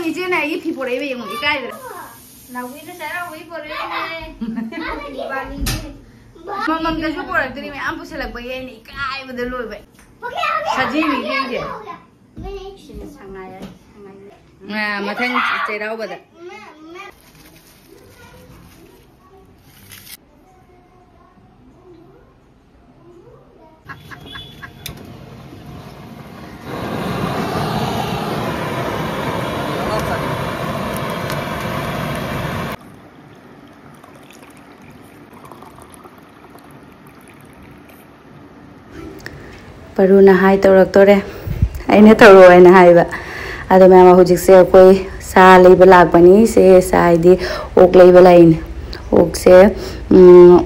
이제 나 이 피부래 왜 이거 이까이들. 나 위에 살아 위 보래. mamamdasu poraktani me am pusilakpa yeni ikai loi bai sajimi je mathang cheirau bada Paruna hai tore aina toro aina haiba ado mama hujik se koi sa leiba lakpani se saidi ok leiba lain ok se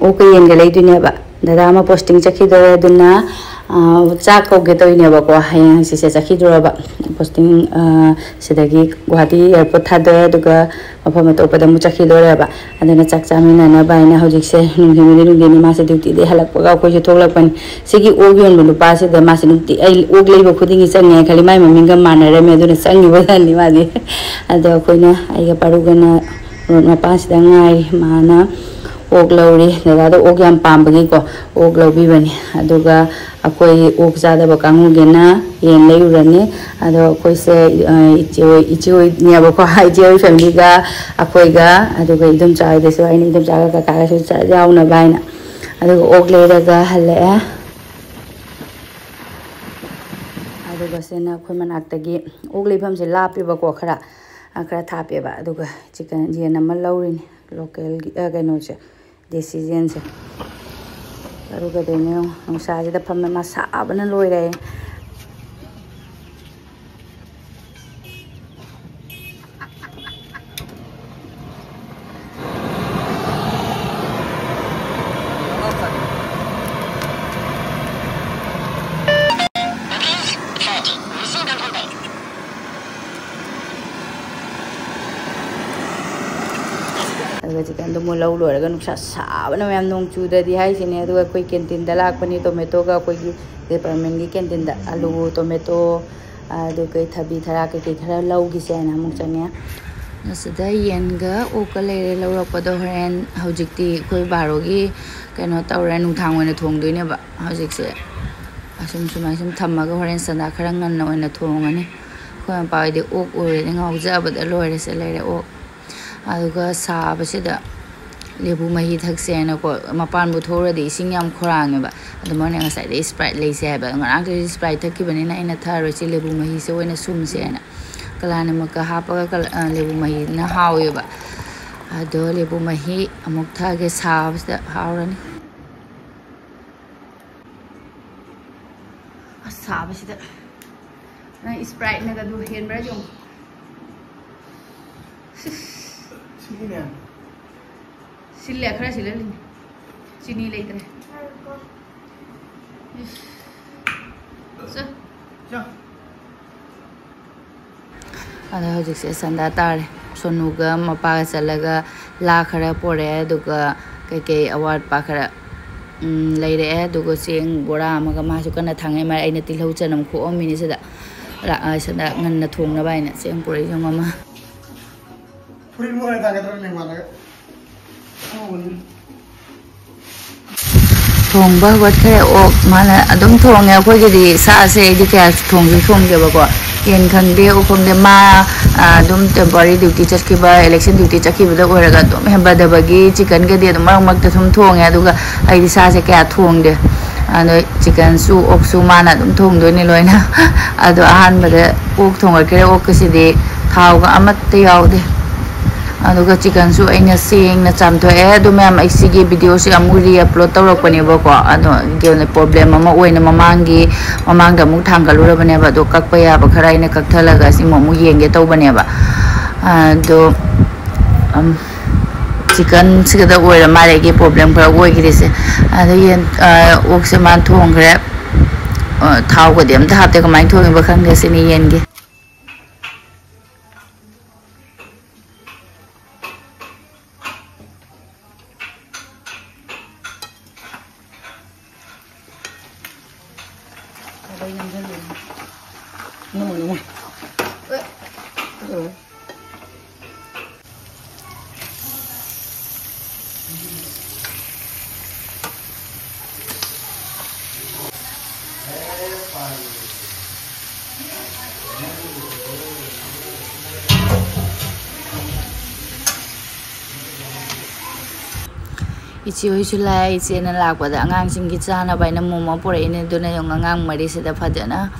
ok yenga leidune ba dada ma posting chakhidore duna chak koge toine ba ko hayang si se chakhidore ba posting sidagi Guwahati airport thade duga mafam atopada mu chakhidore ba adana chak chamina na ba ina hujik se nungini ma se duty de halak pa ko je thoglakpani sigi ogyon lu pa se de ma se duty ai og leiba khudingi change khali mai maminga manare me duna changi ba ni ma di ado koina ai ga parugana ma pa se dangai mana ok lauri daga ok yam pambagi ko ok laubi bani aduga akoi ok jada ba kangu gena yen leurani ado akoi se ichoi nia ba ko ichoi family ga akoi ga aduga idum chai de so ai idum chaga ka so jauna baina aduga ok leira ga hale aduga sena khoi manaktagi ok leifam se lapi ba ko khara thape ba aduga chicken yen amal laurini local gaino che decision se aruga dene nungsa jida phamme ma sabana loire chicken do mo lau loi ga nuksa sabana mayam nong chu da di hai sine adu koi canteen da lak pani tomato ga koi gi department gi canteen da alu tomato adu kai thabi thara kai khara lau gi se na muk chane nasida yen ga o ka le lau rak pa do horen hojikti koi baro gi kaino tawra nung thang oina thong doi ne ba hojik se asum sumai sum thamma ga horen sana khara ngan na oina thong ani koi pa de ok ore ngau ja ba da loi re se le re ok aduga sabasida lebu mahi thakse na ko mapan bu thora de ising yam khorang ba adumane ngasai de sprite leise ba ngarang de sprite thakki bani na ina tharo chi lebu mahi se oina sum se na kalane maka hapa ka lebu mahi na hawe ba ado lebu mahi amuk thage sabasida hawrani sabasida na sprite na ga du hen bra jom Sille khara sille chini leitre so ada hojik se sanda tare sonuga mapa chalaga la khara pore duga kai award pa khara leire duga seng bora amaga ma su kana thangai ma aina tilhau chanam khu omini seda ra sada nganna thongna baina seng pore jong mama thong ba wat khe ok mana adum thong ya khoi gi sa se di kya thong ge ba ko yen khang de o khong de ma adum temporary duty chakki ba election duty chakki ba da oraga dum hemba da bagi chicken ge de dum mak ta thum thong ya duga ai di sa se kya thong de ano chicken su ok su mana dum thong do ni loina ado ahan ba de ok thong ke ok si de thau ga amat te yaw de aduga chicken su aina sing na chamtho adu ma'am aisigi video si amuri upload tawrakpani ba ko ado gene problem ama oina mamangda mu thangalura bane ba do kakpa ya ba khara ina kakthalaga si mu yenge tawbane ba ado chicken sigada oira mare ge problem khara oi gire se ado yen ok se man thong khare thau ko dem ta hapte ko mai thong ba khang ge se ni yen ge Ichi hoisu lai ichi na lakpada angang singi chana baina momo poraine duna yung angang mari sida phajana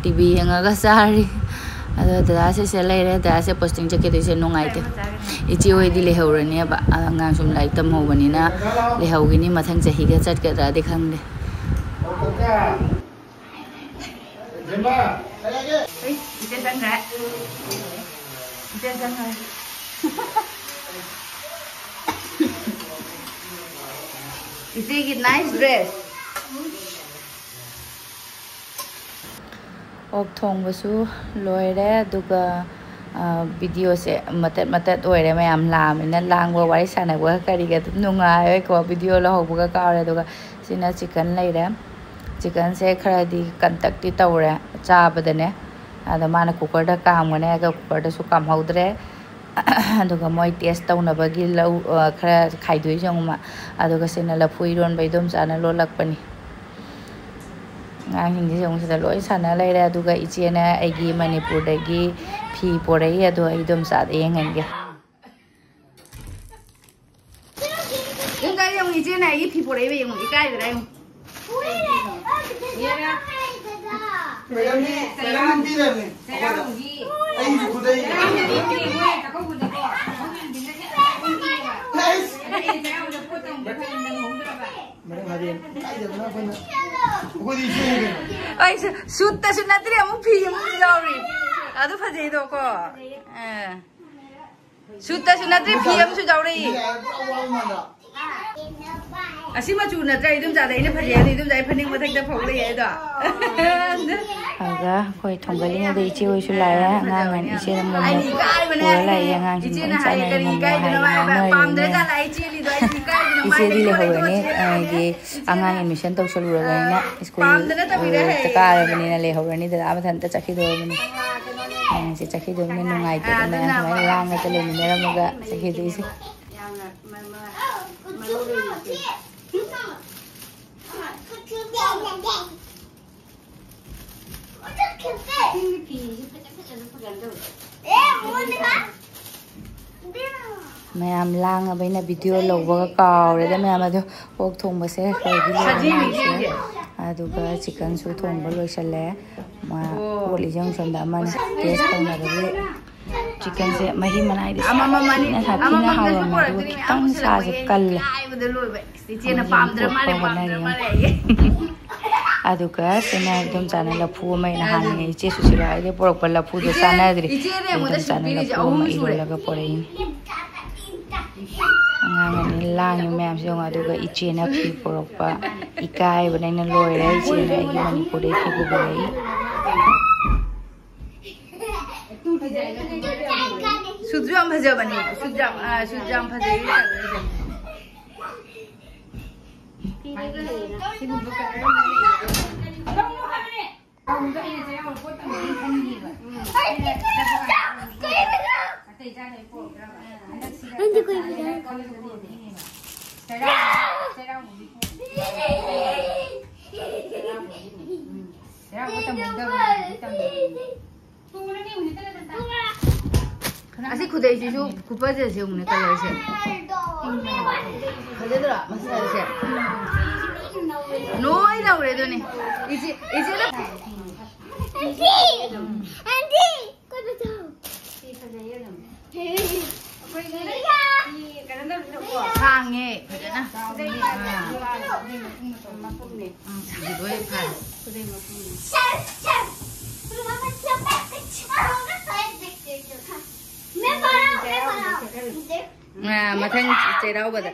TV yangaga sari ado da se leire da se posting chake de se nungai te ichi hoi di lehorani ba angang sum lai tam hobani na lehogini mathang chahi ga chat ka da de khangde ite sang ga ite sang ga Is it nice dress? Ok thong basu loire duga video se matat oire mayam lam ina langwa wari sana wa kari ga nungai ko video la hobuga ka re duga sina chicken leire chicken se khara di contact ti tawre cha badane ada mana cooker da kam gane ga cooker da su kam haudre aduga moi test tawna bagi lau khara khaidoi jongma aduga sina la phuiron baidom chana lo lakpani ngang hindi jong sida loi sana leire aduga ichena aigi Manipur dagi phi porai adu aidom sa de ngange enga yong ichena aigi phi porai be yong ikai de yong yera Madam ni salam dire ne salam gi ai khudai Ay, shoot ta shoot natri amu phi amu jawri adu phajei do ko shoot ta shoot natri phi amu jawri asima chu na trai dum ja dai ne phajei ni dum jai phaning mathak da phok le ai do aga koi thonggali ne dei chi oi su lai ngang ngan iche nam mo ko lai ngang chi ngan sa nai mo hai pamdra ja lai chi li do ai chi kai no mai iche di le ho ne ge angang admission tau sol ro ga na school ta ka ra ni na le ho ni da ma than ta chatkhidore ni se chatkhidore ni no ngai te na mai lang ga le ni ra mo ga chatkhidore se Mayam lang abay na video logo ka kaure da mayam ado og thong ba se khoi di le aduga chicken su thong ba loi sale ma oli jang som da man test tong na ga chicken se mahi manai di na happy na hawa ma du kitang sa se kal iche na pamdraba aduga sena dum chana la phu mai na han ngai che su sira ide porok pa la phu do sana dri dum chana la phu mai ilo la ga porein angang ni lang mem se nga aduga iche na phi porok pa ikai banai na loi ra iche na gi Manipur de phi bu bai sujam bhaja bani sujam bhaja Así khudai ji ju kupa je se umne color se khadedra masala se no ai na ure do ni ije la aunty koi batao Hange, na. Mathang cherau bada.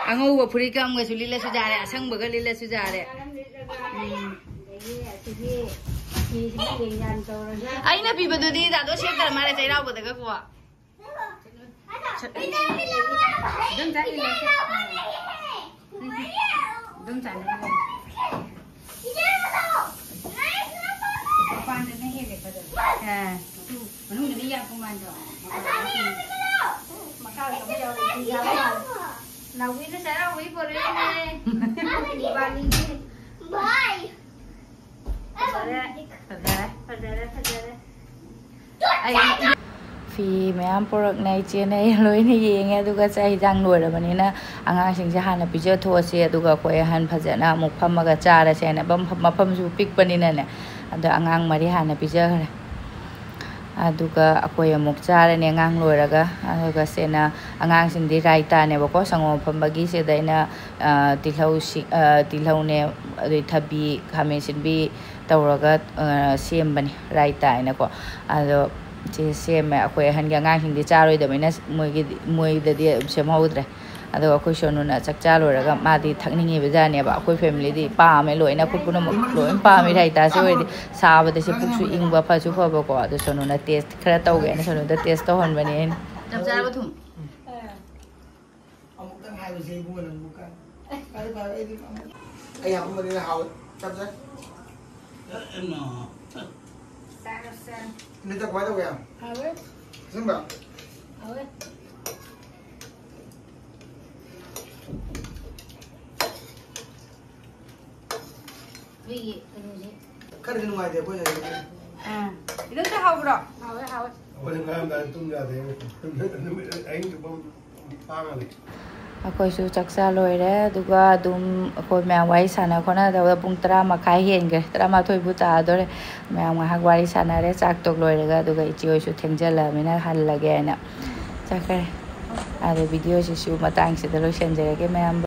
Angu wa phuri kam ga sulila su jare asang baga lila su jare. Aina pi badu di da do shek dar mare cherau bada ga ko. Dum ta ile. Dum ta ne. Pan ne he le bada. Manu ni ya ko man do. Makau ko yo di ya. Na wi na sara wi por ne. Di bali ni. Bye. ꯐꯤ ꯃꯌꯥꯝ ꯄꯨꯔꯛꯅꯩ ꯆꯦꯟꯅꯩ ꯂꯣꯏꯅ ꯌꯦꯡꯉꯦ ꯑꯗꯨꯒ ꯆꯥꯛ ꯍꯤꯟꯖꯥꯡ ꯂꯣꯏꯔꯕꯅꯤꯅ ꯑꯉꯥꯡꯁꯤꯡꯁꯦ ꯍꯥꯟꯅ ꯄꯤꯖꯊꯣꯛꯑꯁꯤ ꯑꯗꯨꯒ ꯑꯩꯈꯣꯏ ꯑꯍꯟ ꯐꯖꯅ ꯑꯃꯨꯛ ꯐꯝꯃꯒ ꯆꯥꯔꯁꯦꯅ ꯃꯐꯝꯁꯨ ꯄꯤꯛꯄꯅꯤꯅꯅꯦ ꯑꯗꯣ ꯑꯉꯥꯡ ꯃꯔꯤ ꯍꯥꯟꯅ ꯄꯤꯖꯈ꯭ꯔꯦ ꯑꯗꯨꯒ ꯑꯩꯈꯣꯏ ꯑꯃꯨꯛ ꯆꯥꯔꯅꯤ ꯑꯉꯥꯡ ꯂꯣꯏꯔꯒ ꯑꯗꯨꯒ ꯁꯦꯅ ꯑꯉꯥꯡꯁꯤꯡꯗꯤ ꯔꯥꯏꯇꯥꯅꯦꯕꯀꯣ ꯁꯪꯒꯣꯝ ꯑꯐꯝꯕꯒꯤ ꯁꯤꯗ ꯑꯩꯅ ꯇꯤꯜꯍꯧꯅꯦ ꯑꯗꯩ ꯊꯕꯤ ꯈꯥꯃꯦꯟ ꯑꯁꯤꯟꯕꯤ ꯇꯧꯔꯒ ꯁꯦꯝꯕꯅꯤ ꯔꯥꯏꯇꯥ ꯍꯥꯏꯅꯀꯣ ꯑꯗꯣ ꯁꯤ ꯁꯦꯝꯃꯦ ꯑꯩꯈꯣꯏ ꯑꯍꯟꯒꯤ ꯑꯉꯥꯡꯁꯤꯡꯗꯤ ꯆꯥꯔꯣꯏꯗꯕꯅꯤꯅ ꯃꯣꯏꯗꯗꯤ ꯁꯦꯝꯍꯧꯗ꯭ꯔꯦ ꯑꯗꯨꯒ ꯑꯩꯈꯣꯏ ꯁꯣꯅꯨꯅ ꯆꯥꯛꯆꯥ ꯂꯣꯏꯔꯒ ꯃꯥꯗꯤ ꯊꯛꯅꯤꯡꯉꯤꯕ ꯖꯥꯠꯅꯦꯕ ꯑꯩꯈꯣꯏ ꯐꯦꯃꯤꯂꯤꯗꯤ ꯄꯥꯝꯃꯦ ꯂꯣꯏꯅ ꯑꯩꯈꯣꯏ ꯄꯨꯝꯅꯃꯛ ꯂꯣꯏꯅ ꯄꯥꯝꯃꯦ ꯔꯥꯏꯇꯥꯁꯦ ꯑꯣꯏꯔꯗꯤ ꯁꯥꯕꯗꯁꯦ ꯄꯨꯛꯁꯨ ꯏꯪꯕ ꯐꯁꯨ ꯐꯕꯀꯣ ꯑꯗꯣ ꯁꯣꯅꯨꯅ ꯇꯦꯁ ꯈꯔ ꯇꯧꯒꯦꯅ ꯁꯣꯅꯨꯗ ꯇꯦꯁ ꯇꯧꯍꯟꯕꯅꯦ ꯑꯩꯅ ꯆꯞ ꯆꯥꯔꯕ ꯊꯨꯝ ꯑꯃꯨꯛꯇꯪ ꯍꯥꯏꯕꯁꯦ ꯏꯕꯨꯡꯉꯣ ꯑꯃꯨꯛꯀ ꯐꯔꯦ ꯐꯔꯦ ꯑꯩꯗꯤ ꯑꯩ ꯍꯥꯞꯄꯝꯕꯅꯤꯅ ꯍꯥꯎꯋꯦ ꯆꯞ ꯆꯥꯏ ꯅꯤꯇ ꯀꯃꯥꯏꯅ ꯇꯧꯒꯦ ꯍꯥꯎꯋꯦ ꯑꯁꯦꯡꯕ ꯍꯥꯎꯋꯦ ꯑꯩꯒꯤ ꯀꯩꯅꯣꯁꯦ ꯈꯔꯗꯤ ꯅꯨꯡꯉꯥꯏꯇꯦ ꯑꯩꯈꯣꯏꯅ 이런데 하우라 하we 어느 사람들은 좀 자대 아잉 좀 빵하네 ꯑꯩꯈꯣꯏꯁꯨ ꯆꯥꯛꯆꯥ ꯂꯣꯏꯔꯦ ꯑꯗꯨꯒ ꯑꯗꯨꯝ ꯑꯩꯈꯣꯏ ꯃꯌꯥꯝ ꯋꯥꯔꯤ ꯁꯥꯟꯅ ꯈꯣꯠꯅꯗꯕꯗ ꯄꯨꯡ 10:30 ꯍꯦꯟꯈ꯭ꯔꯦ 12:30ꯕꯨ ꯇꯥꯗꯣꯔꯦ ꯃꯌꯥꯝ ꯉꯥꯏꯍꯥꯛ ꯋꯥꯔꯤ ꯁꯥꯟꯅꯔꯦ ꯆꯥꯛ ꯇꯣꯛ ꯂꯣꯏꯔꯒ ꯑꯗꯨꯒ ꯏꯆꯦ ꯍꯣꯏꯁꯨ ꯊꯦꯡꯖꯜꯂꯕꯅꯤꯅ ꯍꯜꯂꯒꯦ ꯍꯥꯏꯅ ꯆꯠꯈ꯭ꯔꯦ ꯑꯗꯣ ꯚꯤꯗꯤꯑꯣꯁꯤꯁꯨ ꯃꯇꯥꯡꯁꯤꯗ ꯂꯣꯏꯁꯤꯟꯖꯔꯒꯦ ꯃꯌꯥꯝ